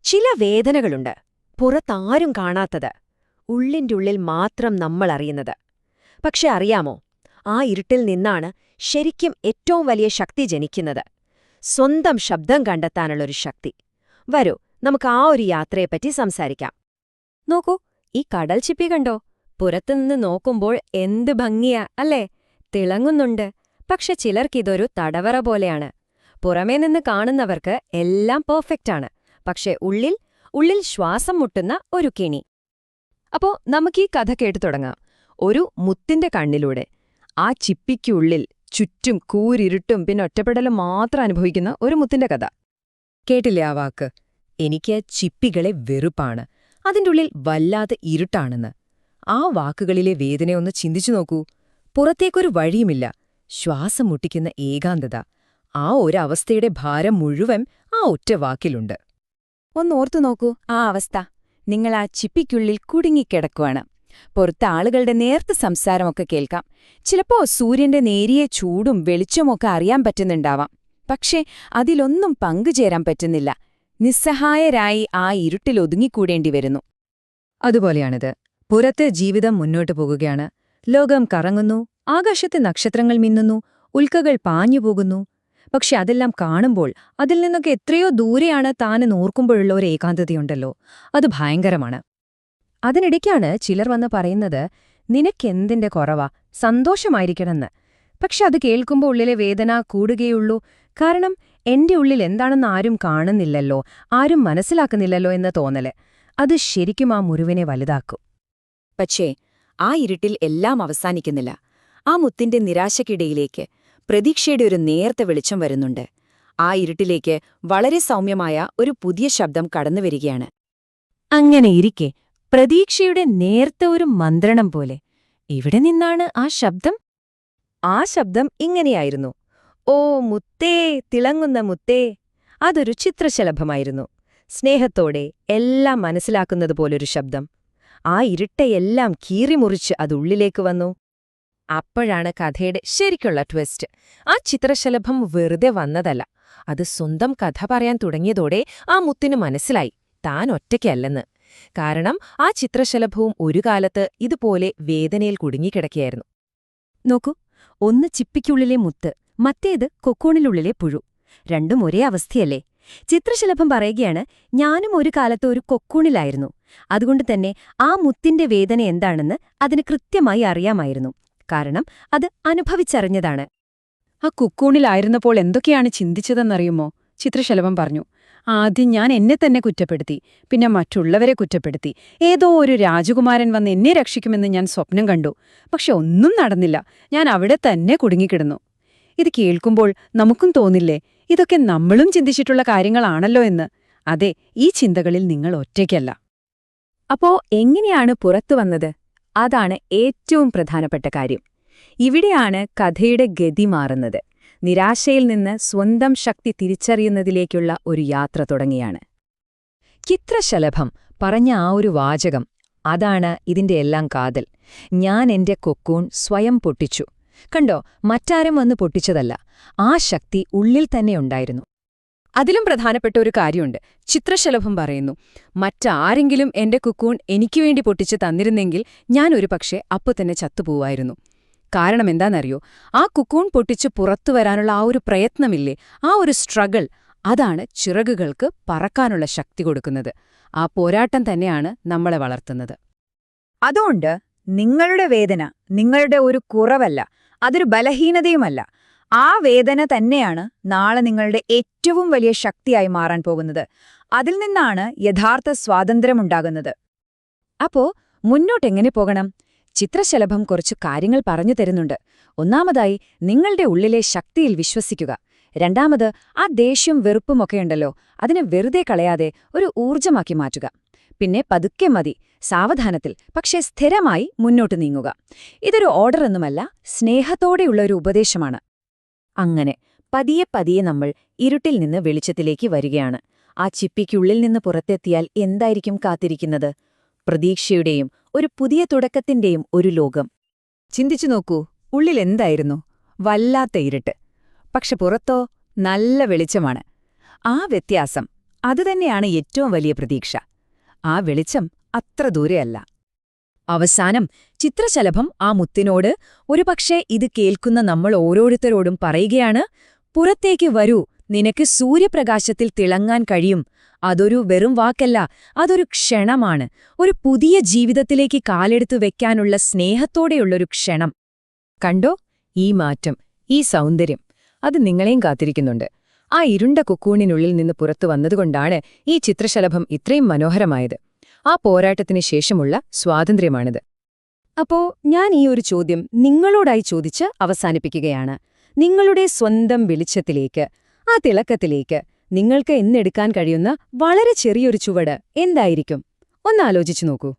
ചില വേദനകളുണ്ട്, പുറത്താരും കാണാത്തത്, ഉള്ളിൻ്റെ ഉള്ളിൽ മാത്രം നമ്മൾ അറിയുന്നത്. പക്ഷെ അറിയാമോ, ആ ഇരുട്ടിൽ നിന്നാണ് ശരിക്കും ഏറ്റവും വലിയ ശക്തി ജനിക്കുന്നത്. സ്വന്തം ശബ്ദം കണ്ടെത്താനുള്ളൊരു ശക്തി. വരൂ, നമുക്ക് ആ ഒരു യാത്രയെപ്പറ്റി സംസാരിക്കാം. നോക്കൂ, ഈ കടൽ ചിപ്പി കണ്ടോ? പുറത്തുനിന്ന് നോക്കുമ്പോൾ എന്ത് ഭംഗിയാ അല്ലേ? തിളങ്ങുന്നുണ്ട്. പക്ഷെ ചിലർക്കിതൊരു തടവറ പോലെയാണ്. പുറമേ നിന്ന് കാണുന്നവർക്ക് എല്ലാം പെർഫെക്റ്റാണ്. പക്ഷെ ഉള്ളിൽ ശ്വാസം മുട്ടുന്ന ഒരു കെണി. അപ്പോ നമുക്കീ കഥ കേട്ടു തുടങ്ങാം. ഒരു മുത്തിന്റെ കണ്ണിലൂടെ. ആ ചിപ്പിക്കുള്ളിൽ ചുറ്റും കൂരിരുട്ടും പിന്നെ ഒറ്റപ്പെടലും മാത്രം അനുഭവിക്കുന്ന ഒരു മുത്തിന്റെ കഥ. കേട്ടില്ലേ ആ വാക്ക്? എനിക്ക് ചിപ്പികളെ വെറുപ്പാണ്, അതിൻ്റെ ഉള്ളിൽ വല്ലാതെ ഇരുട്ടാണെന്ന്. ആ വാക്കുകളിലെ വേദനയൊന്ന് ചിന്തിച്ചു നോക്കൂ. പുറത്തേക്കൊരു വഴിയുമില്ല, ശ്വാസം മുട്ടിക്കുന്ന ഏകാന്തത. ആ ഒരവസ്ഥയുടെ ഭാരം മുഴുവൻ ആ ഒറ്റ വാക്കിലുണ്ട്. ഒന്നോർത്തു നോക്കൂ ആ അവസ്ഥ. നിങ്ങൾ ആ ചിപ്പിക്കുള്ളിൽ കുടുങ്ങിക്കിടക്കുവാണ്. പുറത്ത് ആളുകളുടെ നേർത്ത സംസാരമൊക്കെ കേൾക്കാം. ചിലപ്പോ സൂര്യന്റെ നേരിയ ചൂടും വെളിച്ചമൊക്കെ അറിയാൻ പറ്റുന്നുണ്ടാവാം. പക്ഷേ അതിലൊന്നും പങ്കുചേരാൻ പറ്റുന്നില്ല. നിസ്സഹായരായി ആ ഇരുട്ടിൽ ഒതുങ്ങിക്കൂടേണ്ടി വരുന്നു. അതുപോലെയാണിത്. പുറത്ത് ജീവിതം മുന്നോട്ടു പോകുകയാണ്. ലോകം കറങ്ങുന്നു, ആകാശത്തെ നക്ഷത്രങ്ങൾ മിന്നുന്നു, ഉൽക്കകൾ പാഞ്ഞുപോകുന്നു. പക്ഷെ അതെല്ലാം കാണുമ്പോൾ അതിൽ നിന്നൊക്കെ എത്രയോ ദൂരെയാണ് താനെന്ന് ഓർക്കുമ്പോഴുള്ള ഒരു ഏകാന്തതയുണ്ടല്ലോ, അത് ഭയങ്കരമാണ്. അതിനിടയ്ക്കാണ് ചിലർ വന്ന് പറയുന്നത്, നിനക്കെന്തിന്റെ കുറവാ, സന്തോഷമായിരിക്കണമെന്ന്. പക്ഷെ അത് കേൾക്കുമ്പോൾ ഉള്ളിലെ വേദന കൂടുകയുള്ളൂ. കാരണം എന്റെ ഉള്ളിൽ എന്താണെന്ന് ആരും കാണുന്നില്ലല്ലോ, ആരും മനസ്സിലാക്കുന്നില്ലല്ലോ എന്ന തോന്നല്. അത് ശരിക്കും ആ മുറിവിനെ വലുതാക്കും. പക്ഷേ ആ ഇരുട്ടിൽ എല്ലാം അവസാനിക്കുന്നില്ല. ആ മുത്തിന്റെ നിരാശയ്ക്കിടയിലേക്ക് പ്രതീക്ഷയുടെ ഒരു നേർത്ത വെളിച്ചം വരുന്നുണ്ട്. ആ ഇരുട്ടിലേക്ക് വളരെ സൗമ്യമായ ഒരു പുതിയ ശബ്ദം കടന്നുവരികയാണ്. അങ്ങനെയിരിക്കെ പ്രതീക്ഷയുടെ നേർത്ത ഒരു മന്ത്രണം പോലെ. ഇവിടെ നിന്നാണ് ആ ശബ്ദം? ആ ശബ്ദം ഇങ്ങനെയായിരുന്നു: ഓ മുത്തേ, തിളങ്ങുന്ന മുത്തേ. അതൊരു ചിത്രശലഭമായിരുന്നു. സ്നേഹത്തോടെ എല്ലാം മനസ്സിലാക്കുന്നതുപോലൊരു ശബ്ദം. ആ ഇരുട്ടയെല്ലാം കീറിമുറിച്ച് അത് ഉള്ളിലേക്ക് വന്നു. അപ്പോഴാണ് കഥയുടെ ശരിക്കുള്ള ട്വിസ്റ്റ്. ആ ചിത്രശലഭം വെറുതെ വന്നതല്ല. അത് സ്വന്തം കഥ പറയാൻ തുടങ്ങിയതോടെ ആ മുത്തിന് മനസ്സിലായി, താൻ ഒറ്റയ്ക്കല്ലെന്ന്. കാരണം ആ ചിത്രശലഭവും ഒരു കാലത്ത് ഇതുപോലെ വേദനയിൽ കുടുങ്ങിക്കിടക്കുകയായിരുന്നു. നോക്കൂ, ഒന്ന് ചിപ്പിക്കുള്ളിലെ മുത്ത്, മറ്റേത് കൊക്കൂണിനുള്ളിലെ പുഴു. രണ്ടും ഒരേ അവസ്ഥയല്ലേ? ചിത്രശലഭം പറയുകയാണ്, ഞാനും ഒരു കാലത്ത് ഒരു കൊക്കൂണിലായിരുന്നു. അതുകൊണ്ട് തന്നെ ആ മുത്തിന്റെ വേദന എന്താണെന്ന് അതിന് കൃത്യമായി അറിയാമായിരുന്നു. കാരണം അത് അനുഭവിച്ചറിഞ്ഞതാണ്. ആ കുക്കൂണിലായിരുന്നപ്പോൾ എന്തൊക്കെയാണ് ചിന്തിച്ചതെന്നറിയുമോ? ചിത്രശലഭം പറഞ്ഞു, ആദ്യം ഞാൻ എന്നെ തന്നെ കുറ്റപ്പെടുത്തി, പിന്നെ മറ്റുള്ളവരെ കുറ്റപ്പെടുത്തി. ഏതോ ഒരു രാജകുമാരൻ വന്ന് എന്നെ രക്ഷിക്കുമെന്ന് ഞാൻ സ്വപ്നം കണ്ടു. പക്ഷെ ഒന്നും നടന്നില്ല. ഞാൻ അവിടെ തന്നെ കുടുങ്ങിക്കിടന്നു. ഇത് കേൾക്കുമ്പോൾ നമുക്കും തോന്നില്ലേ, ഇതൊക്കെ നമ്മളും ചിന്തിച്ചിട്ടുള്ള കാര്യങ്ങളാണല്ലോ എന്ന്? അതെ, ഈ ചിന്തകളിൽ നിങ്ങൾ ഒറ്റയ്ക്കല്ല. അപ്പോ എങ്ങനെയാണ് പുറത്തു വന്നത്? അതാണ് ഏറ്റവും പ്രധാനപ്പെട്ട കാര്യം. ഇവിടെയാണ് കഥയുടെ ഗതി മാറുന്നത്. നിരാശയിൽ നിന്ന് സ്വന്തം ശക്തി തിരിച്ചറിയുന്നതിലേക്കുള്ള ഒരു യാത്ര തുടങ്ങിയാണ്. ചിത്രശലഭം പറഞ്ഞ ആ ഒരു വാചകം, അതാണ് ഇതിന്റെ എല്ലാം കാതൽ. ഞാൻ എന്റെ കൊക്കൂൺ സ്വയം പൊട്ടിച്ചു. കണ്ടോ, മറ്റാരും വന്ന് പൊട്ടിച്ചതല്ല. ആ ശക്തി ഉള്ളിൽ തന്നെയുണ്ടായിരുന്നു. അതിലും പ്രധാനപ്പെട്ട ഒരു കാര്യമുണ്ട്. ചിത്രശലഭം പറയുന്നു, മറ്റാരെങ്കിലും എന്റെ കുക്കൂൺ എനിക്കുവേണ്ടി പൊട്ടിച്ച് തന്നിരുന്നെങ്കിൽ ഞാൻ ഒരുപക്ഷെ അപ്പു തന്നെ ചത്തുപോവായിരുന്നു. കാരണം എന്താണെന്നറിയോ? ആ കുക്കൂൺ പൊട്ടിച്ച് പുറത്തു വരാനുള്ള ആ ഒരു പ്രയത്നമില്ലേ, ആ ഒരു സ്ട്രഗിൾ, അതാണ് ചിറകുകൾക്ക് പറക്കാനുള്ള ശക്തി കൊടുക്കുന്നത്. ആ പോരാട്ടം തന്നെയാണ് നമ്മളെ വളർത്തുന്നത്. അതുകൊണ്ട് നിങ്ങളുടെ വേദന നിങ്ങളുടെ ഒരു കുറവല്ല, അതൊരു ബലഹീനതയുമല്ല. ആ വേദന തന്നെയാണ് നാളെ നിങ്ങളുടെ ഏറ്റവും വലിയ ശക്തിയായി മാറാൻ പോകുന്നത്. അതിൽ നിന്നാണ് യഥാർത്ഥ സ്വാതന്ത്ര്യമുണ്ടാകുന്നത്. അപ്പോ മുന്നോട്ടെങ്ങനെ പോകണം? ചിത്രശലഭം കുറച്ചു കാര്യങ്ങൾ പറഞ്ഞു തരുന്നുണ്ട്. ഒന്നാമതായി, നിങ്ങളുടെ ഉള്ളിലെ ശക്തിയിൽ വിശ്വസിക്കുക. രണ്ടാമത്, ആ ദേഷ്യം വെറുപ്പുമൊക്കെയുണ്ടല്ലോ, അതിനെ വെറുതെ കളയാതെ ഒരു ഊർജ്ജമാക്കി മാറ്റുക. പിന്നെ പതുക്കെ മതി, സാവധാനത്തിൽ പക്ഷേ സ്ഥിരമായി മുന്നോട്ട് നീങ്ങുക. ഇതൊരു ഓർഡറൊന്നുമല്ല, സ്നേഹത്തോടെയുള്ള ഒരു ഉപദേശമാണ്. അങ്ങനെ പതിയെ പതിയെ നമ്മൾ ഇരുട്ടിൽ നിന്ന് വെളിച്ചത്തിലേക്ക് വരികയാണ്. ആ ചിപ്പിക്കുള്ളിൽ നിന്ന് പുറത്തെത്തിയാൽ എന്തായിരിക്കും കാത്തിരിക്കുന്നത്? പ്രതീക്ഷയുടെയും ഒരു പുതിയ തുടക്കത്തിന്റെയും ഒരു ലോകം. ചിന്തിച്ചു നോക്കൂ, ഉള്ളിൽ എന്തായിരുന്നു? വല്ലാത്ത ഇരുട്ട്. പക്ഷെ പുറത്തോ നല്ല വെളിച്ചമാണ്. ആ വ്യത്യാസം, അതുതന്നെയാണ് ഏറ്റവും വലിയ പ്രതീക്ഷ. ആ വെളിച്ചം അത്ര ദൂരെയല്ല. അവസാനം ചിത്രശലഭം ആ മുത്തിനോട്, ഒരുപക്ഷെ ഇത് കേൾക്കുന്ന നമ്മൾ ഓരോരുത്തരോടും പറയുകയാണ്, പുറത്തേക്ക് വരൂ, നിനക്ക് സൂര്യപ്രകാശത്തിൽ തിളങ്ങാൻ കഴിയും. അതൊരു വെറും വാക്കല്ല, അതൊരു ക്ഷണമാണ്, ഒരു പുതിയ ജീവിതത്തിലേക്ക് കാലെടുത്തു വെക്കാനുള്ള സ്നേഹത്തോടെയുള്ളൊരു ക്ഷണം. കണ്ടോ, ഈ മാറ്റം, ഈ സൗന്ദര്യം, അത് നിങ്ങളെയും കാത്തിരിക്കുന്നുണ്ട്. ആ ഇരുണ്ട കുക്കൂണിനുള്ളിൽ നിന്ന് പുറത്തു വന്നതുകൊണ്ടാണ് ഈ ചിത്രശലഭം ഇത്രയും മനോഹരമായത്. ആ പോരാട്ടത്തിന് ശേഷമുള്ള സ്വാതന്ത്ര്യമാണിത്. അപ്പോ ഞാൻ ഈ ഒരു ചോദ്യം നിങ്ങളോടായി ചോദിച്ച് അവസാനിപ്പിക്കുകയാണ്. നിങ്ങളുടെ സ്വന്തം വെളിച്ചത്തിലേക്ക്, ആ തിളക്കത്തിലേക്ക് നിങ്ങൾക്ക് ഇന്നെടുക്കാൻ കഴിയുന്ന വളരെ ചെറിയൊരു ചുവട് എന്തായിരിക്കും? ഒന്നാലോചിച്ചു നോക്കൂ.